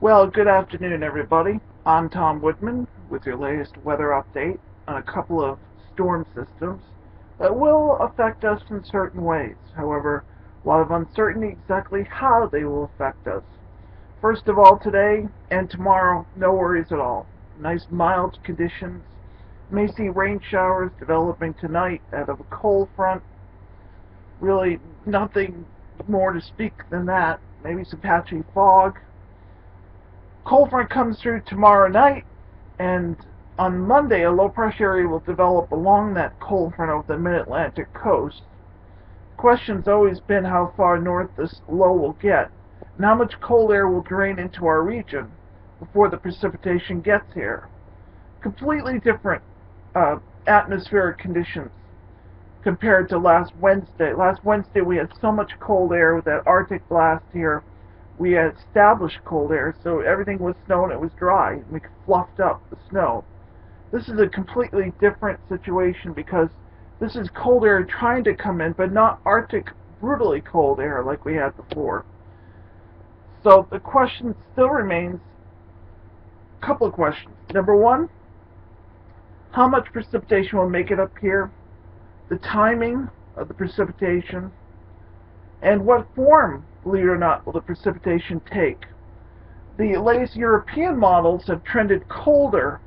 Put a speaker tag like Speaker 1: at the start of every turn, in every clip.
Speaker 1: Well, good afternoon, everybody. I'm Tom Woodman with your latest weather update on a couple of storm systems that will affect us in certain ways. However, a lot of uncertainty exactly how they will affect us. First of all, today and tomorrow, no worries at all. Nice mild conditions. May see rain showers developing tonight out of a cold front. Really nothing more to speak than that. Maybe some patchy fog. Cold front comes through tomorrow night, and on Monday a low pressure area will develop along that cold front over the mid-Atlantic coast. The question's always been how far north this low will get, and how much cold air will drain into our region before the precipitation gets here. Completely different atmospheric conditions compared to last Wednesday. Last Wednesday we had so much cold air with that Arctic blast here. We had established cold air, so everything was snow and it was dry. We fluffed up the snow. This is a completely different situation because this is cold air trying to come in, but not Arctic brutally cold air like we had before. So the question still remains, a couple of questions. Number one, how much precipitation will make it up here? The timing of the precipitation, and what form, believe it or not, will the precipitation take? The latest European models have trended colder,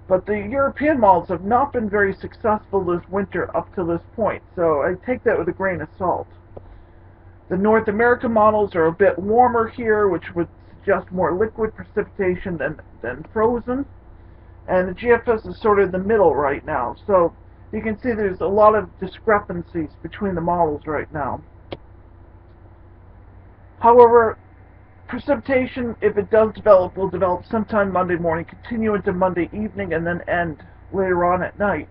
Speaker 1: but the European models have not been very successful this winter up to this point, so I take that with a grain of salt. The North American models are a bit warmer here, which would suggest more liquid precipitation than frozen, and the GFS is sort of in the middle right now, so you can see there's a lot of discrepancies between the models right now. However, precipitation, if it does develop, will develop sometime Monday morning, continue into Monday evening, and then end later on at night.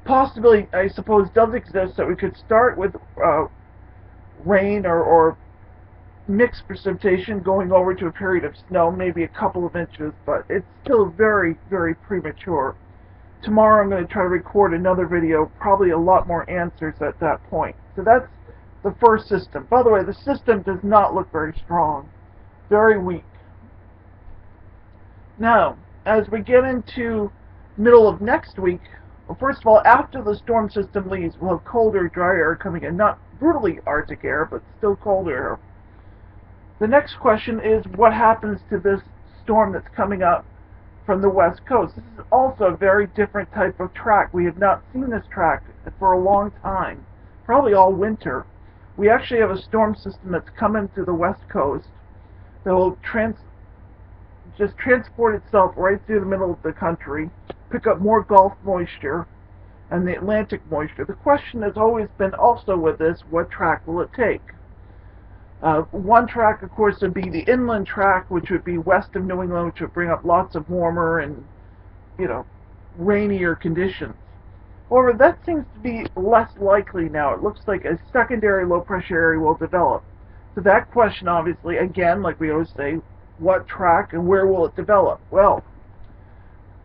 Speaker 1: The possibility, I suppose, does exist that we could start with rain or mixed precipitation going over to a period of snow, maybe a couple of inches, but it's still very, very premature. Tomorrow I'm going to try to record another video, probably a lot more answers at that point. So that's the first system. By the way, the system does not look very strong. Very weak. Now, as we get into middle of next week, well, first of all, after the storm system leaves, we'll have colder, dry air coming in. Not brutally Arctic air, but still colder air. The next question is what happens to this storm that's coming up from the west coast. This is also a very different type of track. We have not seen this track for a long time, probably all winter. We actually have a storm system that's coming to the west coast that will just transport itself right through the middle of the country, pick up more Gulf moisture and the Atlantic moisture. The question has always been also with this, what track will it take? One track, of course, would be the inland track, which would be west of New England, which would bring up lots of warmer and, rainier conditions. However, that seems to be less likely now. It looks like a secondary low-pressure area will develop. So that question, obviously, again, like we always say, what track and where will it develop? Well,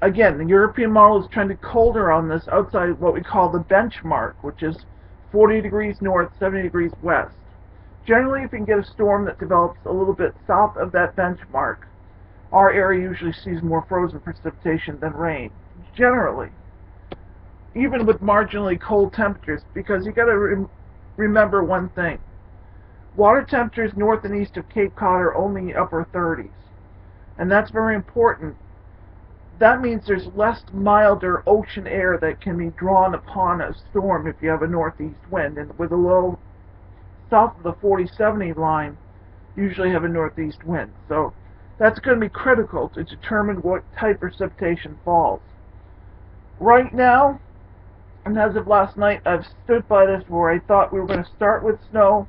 Speaker 1: again, the European model is trending colder on this outside what we call the benchmark, which is 40 degrees north, 70 degrees west. Generally, if you can get a storm that develops a little bit south of that benchmark, our area usually sees more frozen precipitation than rain. Generally. Even with marginally cold temperatures, because you got to remember one thing. Water temperatures north and east of Cape Cod are only upper 30s. And that's very important. That means there's less milder ocean air that can be drawn upon a storm if you have a northeast wind. And with a low south of the 40-70 line, usually have a northeast wind. So that's going to be critical to determine what type of precipitation falls. Right now, and as of last night, I've stood by this where I thought we were going to start with snow,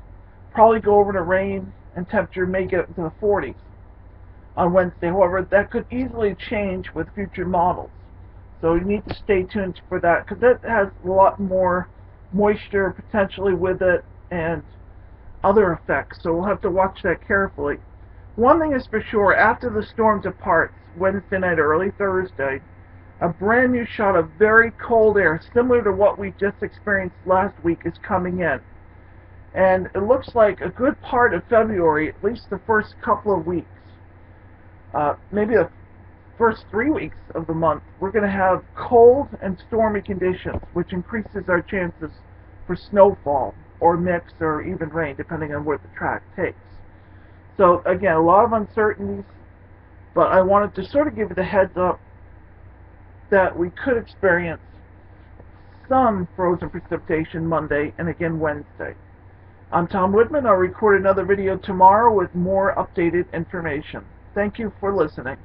Speaker 1: probably go over to rain, and temperature may get up into the 40s on Wednesday. However, that could easily change with future models. So you need to stay tuned for that, because that has a lot more moisture potentially with it and other effects. So we'll have to watch that carefully. One thing is for sure, after the storm departs Wednesday night or early Thursday, a brand new shot of very cold air, similar to what we just experienced last week, is coming in. And it looks like a good part of February, at least the first couple of weeks, Maybe the first 3 weeks of the month, we're going to have cold and stormy conditions, which increases our chances for snowfall or mix or even rain, depending on where the track takes. So again, a lot of uncertainties, but I wanted to sort of give you the heads up that we could experience some frozen precipitation Monday and again Wednesday. I'm Tom Woodman. I'll record another video tomorrow with more updated information. Thank you for listening.